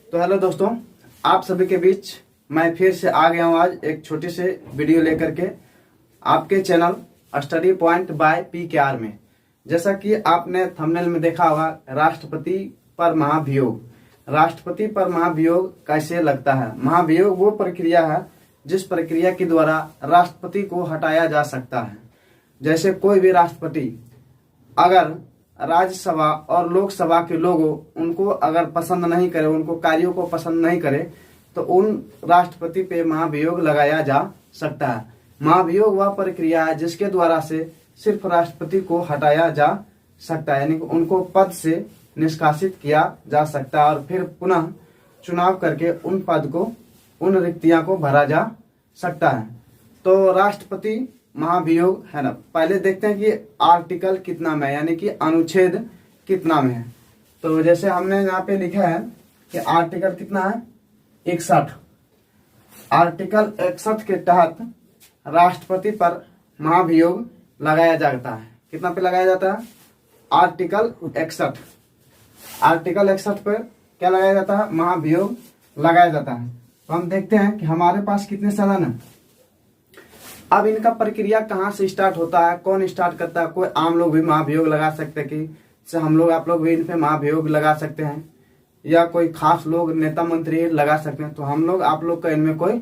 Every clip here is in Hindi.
तो हेलो दोस्तों, आप सभी के बीच मैं फिर से आ गया हूँ आज एक छोटी से वीडियो लेकर के आपके channel study point by PKR में। जैसा कि आपने थंबनेल में देखा होगा, राष्ट्रपति पर महाभियोग। राष्ट्रपति पर महाभियोग कैसे लगता है? महाभियोग वो प्रक्रिया है जिस प्रक्रिया के द्वारा राष्ट्रपति को हटाया जा सकता है। जैसे कोई भी राष्ट्रपति अगर राज्यसभा और लोकसभा के लोगों उनको अगर पसंद नहीं करे, उनको कार्यों को पसंद नहीं करे, तो उन राष्ट्रपति पे महाभियोग लगाया जा सकता है। महाभियोग वह प्रक्रिया है जिसके द्वारा से सिर्फ राष्ट्रपति को हटाया जा सकता है, यानी कि उनको पद से निष्कासित किया जा सकता है और फिर पुनः चुनाव करके उन पद को, उन रिक्तियां को भरा जा सकता है। तो राष्ट्रपति महाभियोग है ना। पहले देखते हैं कि आर्टिकल कितना में, यानी कि अनुच्छेद कितना में है। तो जैसे हमने यहाँ पे लिखा है कि आर्टिकल कितना है, 61। आर्टिकल 61 के तहत राष्ट्रपति पर महाभियोग लगाया जाता है। कितना पे लगाया जाता है? आर्टिकल 61। आर्टिकल 61 पर क्या लगाया जाता है? महाभियोग लगाया जाता है। तो हम देखते हैं कि हमारे पास कितने सदन है। अब इनका प्रक्रिया कहाँ से स्टार्ट होता है, कौन स्टार्ट करता है? कोई आम लोग भी महाभियोग लगा सकते हैं कि हम लोग, आप लोग भी इन पे महाभियोग लगा सकते हैं, या कोई खास लोग, नेता मंत्री लगा सकते हैं। तो हम लोग, आप लोग का इनमें कोई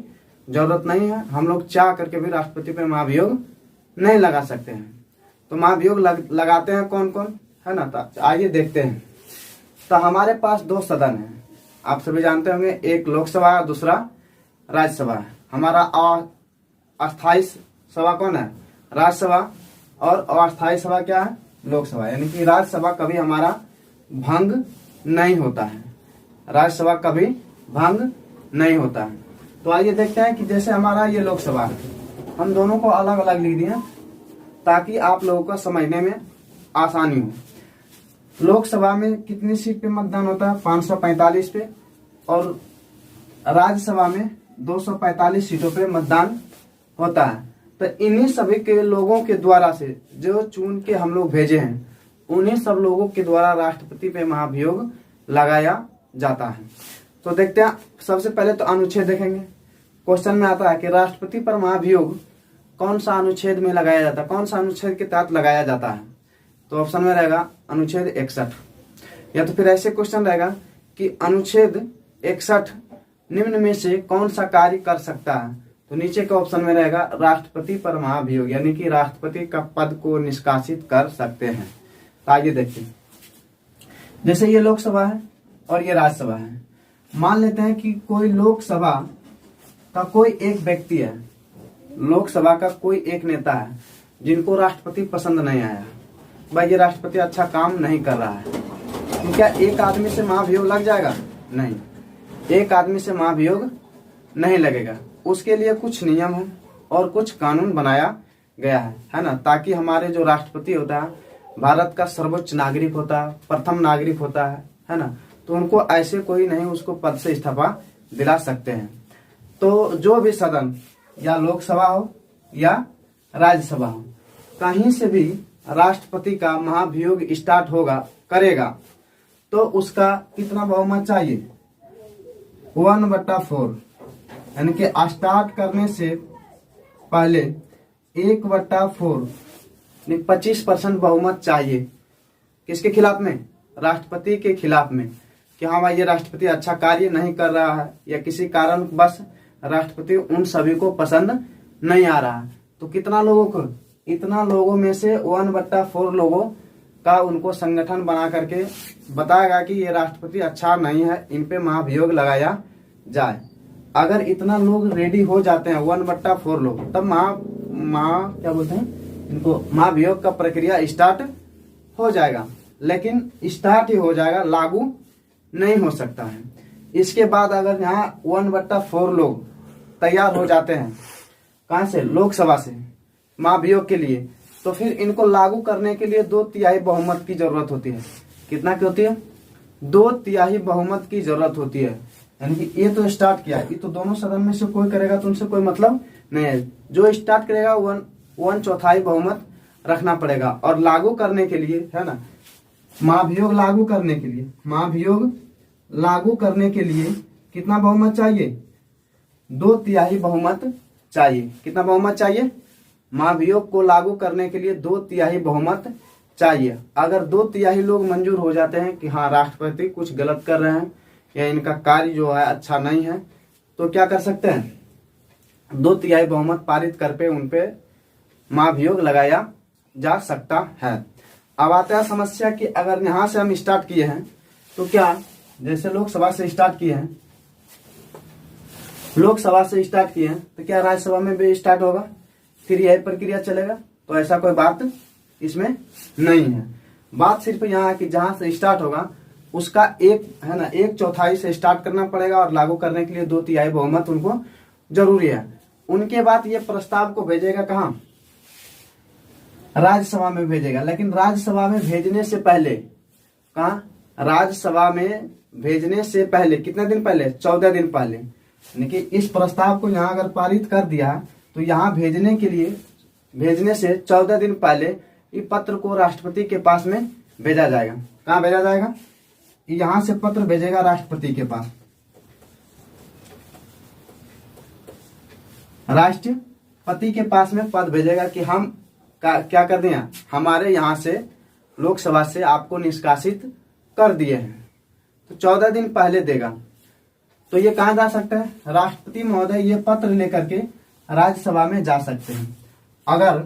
जरूरत नहीं है। हम लोग चाह करके भी राष्ट्रपति पे महाभियोग नहीं लगा सकते हैं। तो महाभियोग लगाते हैं कौन कौन, है ना। तो आइए देखते हैं। तो हमारे पास दो सदन है, आप सभी जानते होंगे, एक लोकसभा, दूसरा राज्यसभा है। हमारा अस्थायी सभा कौन है? राज्यसभा। और अस्थायी सभा क्या है? लोकसभा। यानी कि राज्यसभा कभी हमारा भंग नहीं होता है, राज्यसभा कभी भंग नहीं होता है। तो आइए देखते हैं कि जैसे हमारा ये लोकसभा है, हम दोनों को अलग अलग लिख दिए ताकि आप लोगों को समझने में आसानी हो। लोकसभा में कितनी सीट पे मतदान होता है? 545 पे। और राज्यसभा में 245 सीटों पे मतदान होता है। तो इन्हीं सभी के लोगों के द्वारा से जो चुन के हम लोग भेजे हैं, उन्हीं सब लोगों के द्वारा राष्ट्रपति पे महाभियोग लगाया जाता है। तो देखते हैं, सबसे पहले तो अनुच्छेद देखेंगे। क्वेश्चन में आता है कि राष्ट्रपति पर महाभियोग कौन सा अनुच्छेद में लगाया जाता है, कौन सा अनुच्छेद के तहत लगाया जाता है? तो ऑप्शन में रहेगा अनुच्छेद 61, या तो फिर ऐसे क्वेश्चन रहेगा कि अनुच्छेद 61 निम्न में से कौन सा कार्य कर सकता है? तो नीचे के ऑप्शन में रहेगा राष्ट्रपति पर महाभियोग, यानी कि राष्ट्रपति का पद को निष्कासित कर सकते हैं। तो आइए देखिए, जैसे ये लोकसभा है और ये राज्यसभा है। मान लेते हैं कि कोई लोकसभा का कोई एक व्यक्ति है, लोकसभा का कोई एक नेता है जिनको राष्ट्रपति पसंद नहीं आया। भाई ये राष्ट्रपति अच्छा काम नहीं कर रहा है, तो क्या एक आदमी से महाभियोग लग जाएगा? नहीं, एक आदमी से महाभियोग नहीं लगेगा। उसके लिए कुछ नियम है और कुछ कानून बनाया गया है ना, ताकि हमारे जो राष्ट्रपति होता है, भारत का सर्वोच्च नागरिक होता है, प्रथम नागरिक होता है ना, तो उनको ऐसे कोई नहीं उसको पद से इस्तीफा दिला सकते हैं। तो जो भी सदन, या लोकसभा हो या राज्यसभा हो, कहीं से भी राष्ट्रपति का महाभियोग स्टार्ट करेगा तो उसका कितना बहुमत चाहिए? 1/4, यानी कि स्टार्ट करने से पहले 1/4 यानी 25% बहुमत चाहिए। किसके खिलाफ में? राष्ट्रपति के खिलाफ में, कि हाँ भाई ये राष्ट्रपति अच्छा कार्य नहीं कर रहा है, या किसी कारण बस राष्ट्रपति उन सभी को पसंद नहीं आ रहा है। तो कितना लोगों को? इतना लोगों में से 1/4 लोगों का उनको संगठन बना करके बताएगा कि ये राष्ट्रपति अच्छा नहीं है, इन पे महाभियोग लगाया जाए। अगर इतना लोग रेडी हो जाते हैं, 1/4 लोग, तब क्या बोलते हैं इनको, महाभियोग का प्रक्रिया स्टार्ट हो जाएगा। लेकिन स्टार्ट ही हो जाएगा, लागू नहीं हो सकता है। इसके बाद अगर यहाँ 1/4 लोग तैयार हो जाते हैं, कहां से? लोकसभा से, महाभियोग के लिए, तो फिर इनको लागू करने के लिए 2/3 बहुमत की जरूरत होती है। कितना की होती है? 2/3 बहुमत की जरूरत होती है। यानी कि ये तो स्टार्ट किया, ये तो दोनों सदन में से कोई करेगा तो उनसे कोई मतलब नहीं है। जो स्टार्ट करेगा 1/4 बहुमत रखना पड़ेगा। और लागू करने के लिए, है ना, महाभियोग लागू करने के लिए, महाभियोग लागू करने के लिए कितना बहुमत चाहिए? 2/3 बहुमत चाहिए। कितना बहुमत चाहिए? महाभियोग को लागू करने के लिए 2/3 बहुमत चाहिए। अगर 2/3 लोग मंजूर हो जाते हैं कि हाँ राष्ट्रपति कुछ गलत कर रहे हैं या इनका कार्य जो है अच्छा नहीं है, तो क्या कर सकते हैं? 2/3 बहुमत पारित करके उनपे महाभियोग लगाया जा सकता है। अब आता है समस्या कि अगर यहाँ से हम स्टार्ट किए हैं तो क्या, जैसे लोकसभा से स्टार्ट किए हैं, लोकसभा से स्टार्ट किए हैं तो क्या राज्यसभा में भी स्टार्ट होगा, फिर यही प्रक्रिया चलेगा? तो ऐसा कोई बात इसमें नहीं है। बात सिर्फ यहाँ है कि जहां से स्टार्ट होगा उसका एक है ना 1/4 से स्टार्ट करना पड़ेगा और लागू करने के लिए 2/3 बहुमत उनको जरूरी है। उनके बाद ये प्रस्ताव को भेजेगा कहाँ? राज्यसभा में भेजेगा। लेकिन राज्यसभा में भेजने से पहले कहाँ? राज्यसभा में भेजने से पहले कितने दिन पहले? 14 दिन पहले। यानी कि इस प्रस्ताव को यहाँ अगर पारित कर दिया तो यहाँ भेजने के लिए, भेजने से 14 दिन पहले ये पत्र को राष्ट्रपति के पास में भेजा जाएगा। कहाँ भेजा जाएगा? यहाँ से पत्र भेजेगा राष्ट्रपति के पास। राष्ट्रपति के पास में पत्र भेजेगा कि हम क्या कर दिया, हमारे यहाँ से लोकसभा से आपको निष्कासित कर दिए हैं। तो 14 दिन पहले देगा। तो ये कहाँ जा सकता है? राष्ट्रपति महोदय ये पत्र लेकर के राज्यसभा में जा सकते हैं। अगर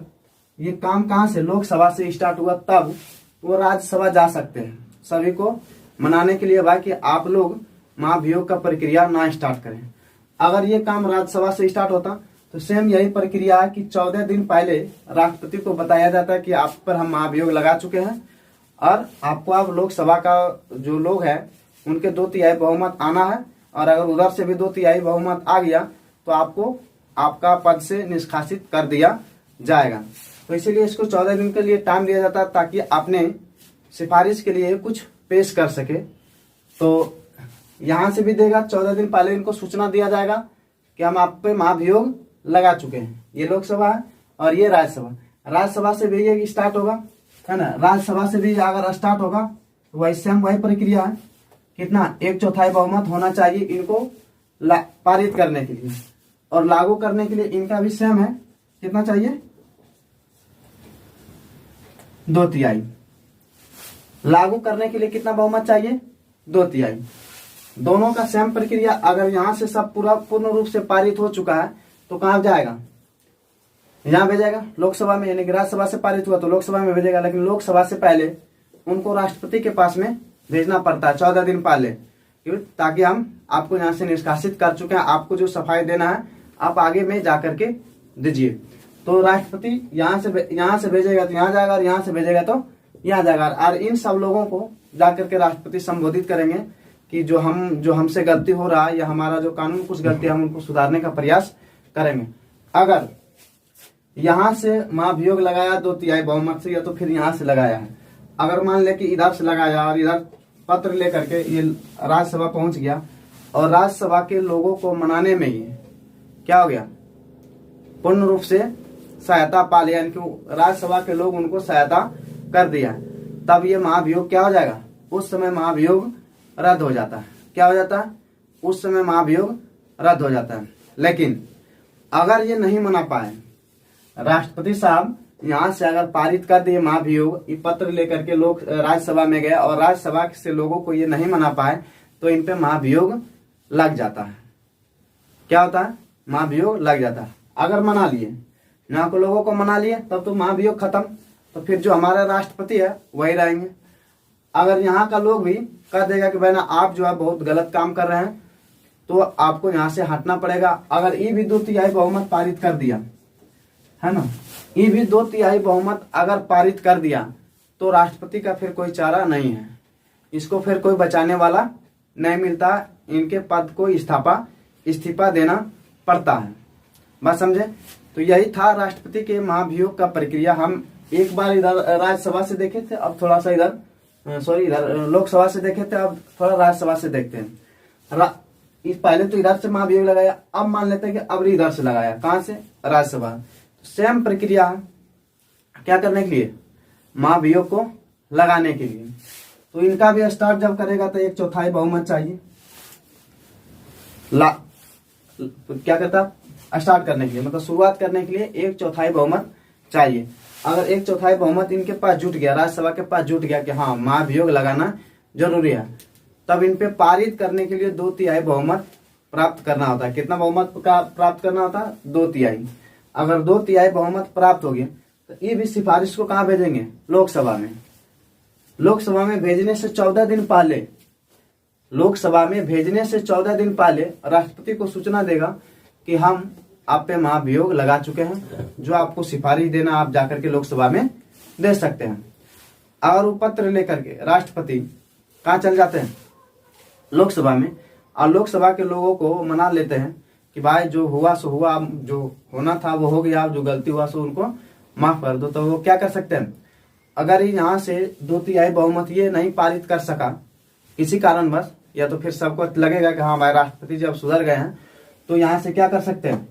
ये काम कहाँ से, लोकसभा से स्टार्ट हुआ तब वो राज्यसभा जा सकते हैं, सभी को मनाने के लिए भाई कि आप लोग महाभियोग का प्रक्रिया ना स्टार्ट करें। अगर ये काम राज्यसभा से स्टार्ट होता तो सेम यही प्रक्रिया है कि 14 दिन पहले राष्ट्रपति को बताया जाता है कि आप पर हम महाभियोग लगा चुके हैं और आपको अब लोकसभा का जो लोग हैं उनके 2/3 बहुमत आना है, और अगर उधर से भी 2/3 बहुमत आ गया तो आपको आपका पद से निष्कासित कर दिया जाएगा। तो इसीलिए इसको 14 दिन के लिए टाइम दिया जाता है ताकि अपने सिफारिश के लिए कुछ पेश कर सके। तो यहाँ से भी देगा, 14 दिन पहले इनको सूचना दिया जाएगा कि हम आप पे महाभियोग लगा चुके हैं। ये लोकसभा है और ये राज्यसभा। राज्यसभा से भी ये स्टार्ट होगा, है ना। राज्यसभा से भी अगर स्टार्ट होगा तो वही सेम वही प्रक्रिया है। कितना? 1/4 बहुमत होना चाहिए इनको पारित करने के लिए, और लागू करने के लिए इनका भी सेम है। कितना चाहिए? 2/3। लागू करने के लिए कितना बहुमत चाहिए? 2/3। दोनों का सेम प्रक्रिया। अगर यहाँ से सब पूर्ण रूप से पारित हो चुका है तो कहाँ जाएगा? यहाँ भेजेगा लोकसभा में। यानी कि राज्यसभा से पारित हुआ तो लोकसभा में भेजेगा, लेकिन लोकसभा से पहले उनको राष्ट्रपति के पास में भेजना पड़ता है 14 दिन पहले, ताकि हम आपको यहाँ से निष्कासित कर चुके हैं, आपको जो सफाई देना है आप आगे में जाकर के दीजिए। तो राष्ट्रपति यहाँ से भेजेगा तो यहाँ जाएगा, और यहाँ से भेजेगा तो यहाँ जाएगा। और इन सब लोगों को जाकर के राष्ट्रपति संबोधित करेंगे कि जो हमसे गलती हो रहा है या हमारा जो कानून कुछ गलती है हम उनको सुधारने का प्रयास करेंगे। अगर यहाँ से महाभियोग लगाया 2/3 बहुमत से, या तो फिर यहाँ से लगाया है, अगर मान ले कि इधर से लगाया और इधर पत्र लेकर के ये राज्यसभा पहुंच गया और राज्यसभा के लोगों को मनाने में ही क्या हो गया, पूर्ण रूप से सहायता पा लिया, यानी कि राज्यसभा के लोग उनको सहायता कर दिया, तब ये महाभियोग क्या हो जाएगा? उस समय महाभियोग रद्द हो जाता है। क्या हो जाता है? उस समय महाभियोग रद्द हो जाता है। लेकिन अगर ये नहीं मना पाए, राष्ट्रपति साहब यहाँ से अगर पारित कर दिए महाभियोग, ये पत्र लेकर के लोग राज्यसभा में गए और राज्यसभा से लोगों को ये नहीं मना पाए, तो इन पे महाभियोग लग जाता है। क्या होता है? महाभियोग लग जाता है। अगर मना लिए, यहाँ को लोगों को मना लिए, तब तो महाभियोग खत्म, तो फिर जो हमारा राष्ट्रपति है वही रहेंगे। अगर यहाँ का लोग भी कह देगा कि भाई ना आप जो है बहुत गलत काम कर रहे हैं, तो आपको यहाँ से हटना पड़ेगा। अगर ये भी 2/3 बहुमत पारित कर दिया, है ना, ये भी 2/3 बहुमत अगर पारित कर दिया, तो राष्ट्रपति का फिर कोई चारा नहीं है, इसको फिर कोई बचाने वाला नहीं मिलता, इनके पद को इस्तीफा देना पड़ता है। बात समझे? तो यही था राष्ट्रपति के महाभियोग का प्रक्रिया। हम एक बार इधर राज्यसभा से देखे थे, अब थोड़ा सा इधर इधर लोकसभा से देखे थे, अब थोड़ा राज्यसभा से देखते हैं। इस पहले तो इधर से महाभियोग लगाया, अब मान लेते हैं कि अब इधर से लगाया। कहां से? राज्यसभा। सेम प्रक्रिया क्या करने के लिए? महाभियोग को लगाने के लिए। तो इनका भी स्टार्ट जब करेगा तो 1/4 बहुमत चाहिए क्या कहता स्टार्ट करने के लिए, मतलब शुरुआत करने के लिए 1/4 बहुमत चाहिए। अगर 1/4 बहुमत इनके पास जुट गया, राज्यसभा के पास जुट गया कि हाँ महाभियोग लगाना जरूरी है, तब इन पे पारित करने के लिए 2/3 बहुमत प्राप्त करना होता है। कितना बहुमत का प्राप्त करना होता है? 2/3। अगर 2/3 बहुमत प्राप्त हो गया तो ये भी सिफारिश को कहाँ भेजेंगे? लोकसभा में। लोकसभा में भेजने से 14 दिन पहले, लोकसभा में भेजने से 14 दिन पहले राष्ट्रपति को सूचना देगा कि हम आप पे महाभियोग लगा चुके हैं, जो आपको सिफारिश देना आप जाकर के लोकसभा में दे सकते हैं। और वो पत्र लेकर के राष्ट्रपति कहाँ चल जाते हैं? लोकसभा में। और लोकसभा के लोगों को मना लेते हैं कि भाई जो हुआ सो हुआ, जो होना था वो हो गया, जो गलती हुआ सो उनको माफ कर दो। तो वो क्या कर सकते हैं? अगर यहाँ से 2/3 बहुमत ये नहीं पारित कर सका किसी कारणवश, या तो फिर सबको लगेगा कि हाँ भाई राष्ट्रपति जब सुधर गए हैं, तो यहाँ से क्या कर सकते हैं?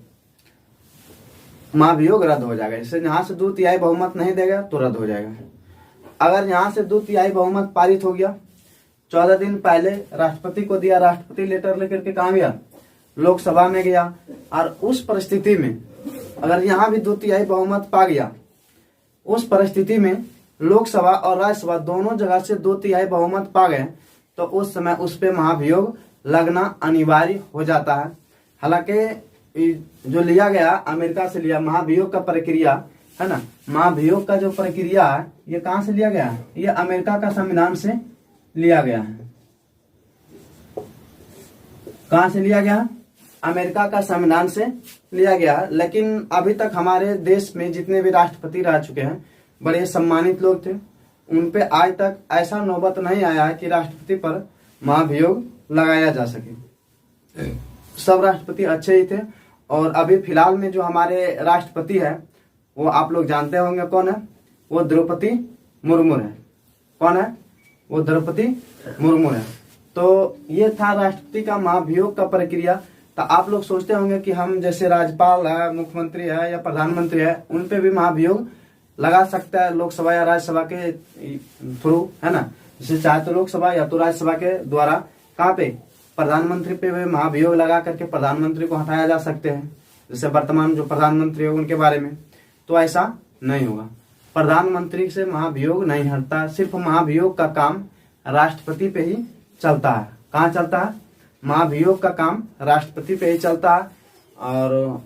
महाभियोग रद्द हो जाएगा। जैसे यहाँ से 2/3 बहुमत नहीं देगा तो रद्द हो जाएगा। अगर यहाँ से 2/3 बहुमत पारित हो गया, 14 दिन पहले राष्ट्रपति को दिया, राष्ट्रपति लेटर लेकर के कहाँ गया? लोकसभा में गया। और उस परिस्थिति में अगर यहाँ भी 2/3 बहुमत पा गया, उस परिस्थिति में लोकसभा और राज्यसभा दोनों जगह से 2/3 बहुमत पा गए, तो उस समय उस पे महाभियोग लगना अनिवार्य हो जाता है। हालांकि जो लिया गया अमेरिका से लिया महाभियोग का प्रक्रिया है ना, महाभियोग का जो प्रक्रिया है ये कहाँ से लिया गया है? ये अमेरिका का संविधान से लिया गया है। कहाँ से लिया गया? अमेरिका का संविधान से लिया गया है। लेकिन अभी तक हमारे देश में जितने भी राष्ट्रपति रह चुके हैं, बड़े सम्मानित लोग थे, उन पे आज तक ऐसा नौबत नहीं आया है कि राष्ट्रपति पर महाभियोग लगाया जा सके। सब राष्ट्रपति अच्छे ही थे। और अभी फिलहाल में जो हमारे राष्ट्रपति है वो आप लोग जानते होंगे कौन है? वो द्रौपदी मुर्मू है। कौन है? वो द्रौपदी मुर्मू है। तो ये था राष्ट्रपति का महाभियोग का प्रक्रिया। तो आप लोग सोचते होंगे कि हम जैसे राज्यपाल है, मुख्यमंत्री है या प्रधानमंत्री है, उन पे भी महाभियोग लगा सकता है लोकसभा या राज्यसभा के थ्रू, है ना। जैसे चाहे तो लोकसभा या तो राज्यसभा के द्वारा कहाँ पे? प्रधानमंत्री पे भी महाभियोग लगा करके प्रधानमंत्री को हटाया जा सकते हैं। जैसे वर्तमान जो प्रधानमंत्री है उनके बारे में, तो ऐसा नहीं होगा। प्रधानमंत्री से महाभियोग नहीं हटता। सिर्फ महाभियोग का काम राष्ट्रपति पे ही चलता है। कहाँ चलता है? महाभियोग का काम राष्ट्रपति पे ही चलता है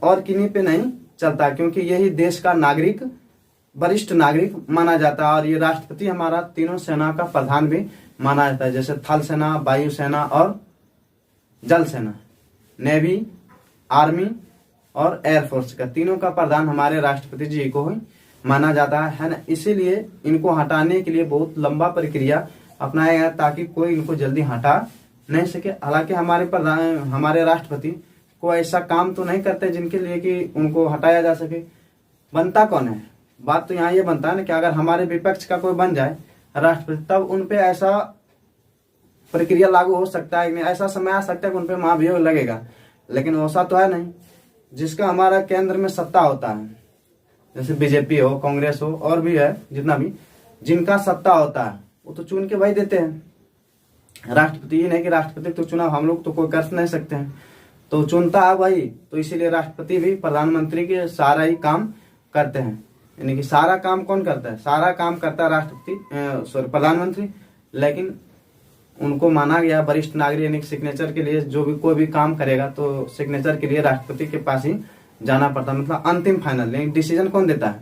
और किन्हीं पे नहीं चलता, क्योंकि यही देश का नागरिक, वरिष्ठ नागरिक माना जाता है। और ये राष्ट्रपति हमारा तीनों सेना का प्रधान भी माना जाता है, जैसे थल सेना, वायु सेना और जल सेना, नेवी, आर्मी और एयरफोर्स का तीनों का प्रधान हमारे राष्ट्रपति जी को ही माना जाता है ना। इसीलिए इनको हटाने के लिए बहुत लंबा प्रक्रिया अपनाया गया ताकि कोई इनको जल्दी हटा नहीं सके। हालांकि हमारे राष्ट्रपति को ऐसा काम तो नहीं करते जिनके लिए कि उनको हटाया जा सके। बनता कौन है? बात तो यहाँ ये बनता है ना कि अगर हमारे विपक्ष का कोई बन जाए राष्ट्रपति, तब उन पे ऐसा प्रक्रिया लागू हो सकता है, ऐसा समय आ सकता है कि उन पे महाभियोग लगेगा। लेकिन वैसा तो है नहीं। जिसका हमारा केंद्र में सत्ता होता है, जैसे बीजेपी हो, कांग्रेस हो, और भी है जितना भी, जिनका सत्ता होता है वो तो चुन के भाई देते हैं। राष्ट्रपति ही नहीं कि राष्ट्रपति तो चुनाव हम लोग तो कोई कर नहीं सकते हैं, तो चुनता है भाई। तो इसीलिए राष्ट्रपति भी प्रधानमंत्री के सारा ही काम करते हैं। यानी कि सारा काम कौन करता है? सारा काम करता है राष्ट्रपति, प्रधानमंत्री। लेकिन उनको माना गया वरिष्ठ नागरिक, यानी सिग्नेचर के लिए जो भी कोई भी काम करेगा तो सिग्नेचर के लिए राष्ट्रपति के पास ही जाना पड़ता है। मतलब अंतिम फाइनल, लेकिन डिसीजन कौन देता है?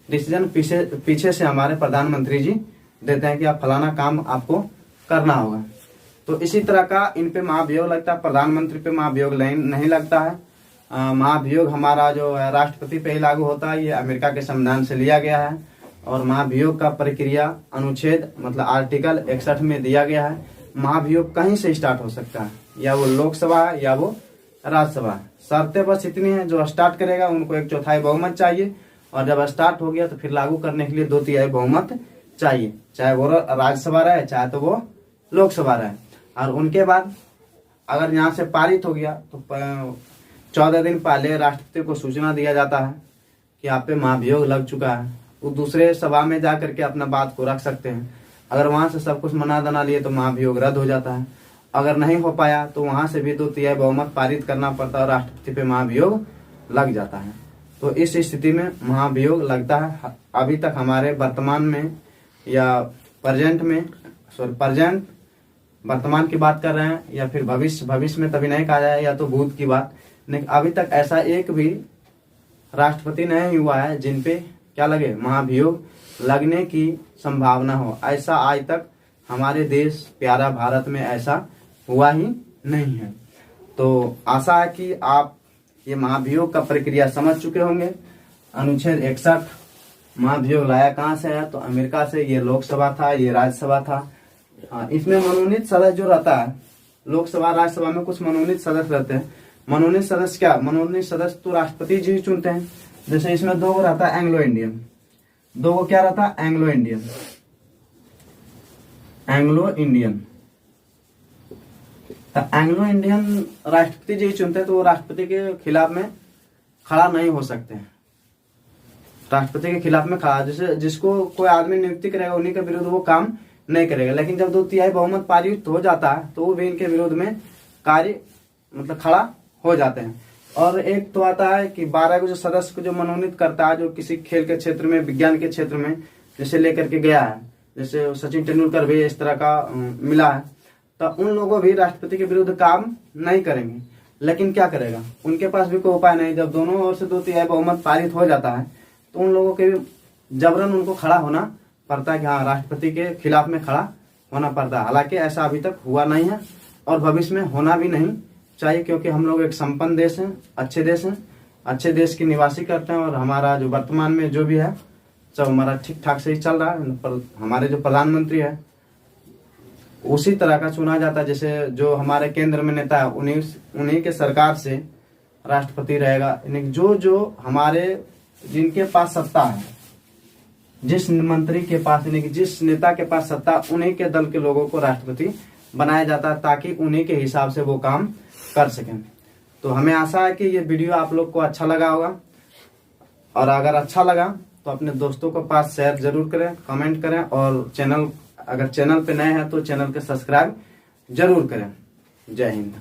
डिसीजन पीछे से हमारे प्रधानमंत्री जी देते हैं कि आप फलाना काम आपको करना होगा। तो इसी तरह का इन पे महाभियोग लगता है। प्रधानमंत्री पे महाभियोग नहीं लगता है। महाभियोग हमारा जो राष्ट्रपति पे ही लागू होता है। ये अमेरिका के संविधान से लिया गया है। और महाभियोग का प्रक्रिया अनुच्छेद मतलब आर्टिकल 61 में दिया गया है। महाभियोग कहीं से स्टार्ट हो सकता है, या वो लोकसभा है या वो राज्यसभा। शर्तें बस इतनी है, जो स्टार्ट करेगा उनको 1/4 बहुमत चाहिए, और जब स्टार्ट हो गया तो फिर लागू करने के लिए 2/3 बहुमत चाहिए, चाहे वो राज्यसभा रहे चाहे तो वो लोकसभा रहे। और उनके बाद अगर यहाँ से पारित हो गया तो 14 दिन पहले राष्ट्रपति को सूचना दिया जाता है कि आप पे महाभियोग लग चुका है। वो दूसरे सभा में जा करके अपना बात को रख सकते हैं। अगर वहां से सब कुछ मना दना लिए तो महाभियोग रद्द हो जाता है। अगर नहीं हो पाया तो वहां से भी 2/3 बहुमत पारित करना पड़ता है और राष्ट्रपति पे महाभियोग लग जाता है। तो इस स्थिति में महाभियोग लगता है। अभी तक हमारे वर्तमान में या प्रेजेंट वर्तमान की बात कर रहे हैं या फिर भविष्य में तभी नहीं कहा जाए, या तो भूत की बात, लेकिन अभी तक ऐसा एक भी राष्ट्रपति नहीं हुआ है जिन पे क्या लगे, महाभियोग लगने की संभावना हो। ऐसा आज तक हमारे देश प्यारा भारत में ऐसा हुआ ही नहीं है। तो आशा है कि आप ये महाभियोग का प्रक्रिया समझ चुके होंगे। अनुच्छेद 61 महाभियोग लाया कहाँ से है, तो अमेरिका से। ये लोकसभा था, ये राज्यसभा था। इसमें मनोनीत सदस्य जो रहता है, लोकसभा राज्यसभा में कुछ मनोनीत सदस्य रहते हैं। मनोनीत सदस्य क्या, मनोनीत सदस्य तो राष्ट्रपति जी ही चुनते हैं। जैसे इसमें 2 रहता है एंग्लो इंडियन, 2 क्या रहता है, एंग्लो इंडियन। तो एंग्लो इंडियन राष्ट्रपति जी चुनते हैं, तो वो राष्ट्रपति के खिलाफ में खड़ा नहीं हो सकते हैं। राष्ट्रपति के खिलाफ में खड़ा, जैसे जिसको कोई आदमी नियुक्ति करेगा उन्हीं के विरुद्ध वो काम नहीं करेगा। लेकिन जब 2/3 बहुमत पारित हो जाता है तो वो भी इनके विरोध में कार्य खड़ा हो जाते हैं। और एक तो आता है कि 12 को जो सदस्य को जो मनोनीत करता है, जो किसी खेल के क्षेत्र में, विज्ञान के क्षेत्र में जैसे लेकर के गया है, जैसे सचिन तेंदुलकर भी इस तरह का मिला है, तो उन लोगों भी राष्ट्रपति के विरुद्ध काम नहीं करेंगे। लेकिन क्या करेगा, उनके पास भी कोई उपाय नहीं। जब दोनों ओर से 2/3 बहुमत पारित हो जाता है तो उन लोगों के जबरन उनको खड़ा होना पड़ता है कि हाँ, राष्ट्रपति के खिलाफ में खड़ा होना पड़ता है। हालांकि ऐसा अभी तक हुआ नहीं है और भविष्य में होना भी नहीं चाहिए, क्योंकि हम लोग एक संपन्न देश हैं, अच्छे देश हैं, अच्छे देश के निवासी करते हैं। और हमारा जो वर्तमान में जो भी है सब हमारा ठीक ठाक से ही चल रहा है। पर हमारे जो प्रधानमंत्री है उसी तरह का चुना जाता है, जैसे जो हमारे केंद्र में नेता है उन्हीं के सरकार से राष्ट्रपति रहेगा। जो हमारे जिनके पास सत्ता है, जिस मंत्री के पास, जिस नेता के पास सत्ता, उन्हीं के दल के लोगों को राष्ट्रपति बनाया जाता है, ताकि उन्हीं के हिसाब से वो काम कर सकें। तो हमें आशा है कि ये वीडियो आप लोग को अच्छा लगा होगा, और अगर अच्छा लगा तो अपने दोस्तों के पास शेयर जरूर करें, कमेंट करें, और अगर चैनल पे नए हैं तो चैनल को सब्सक्राइब जरूर करें। जय हिंद।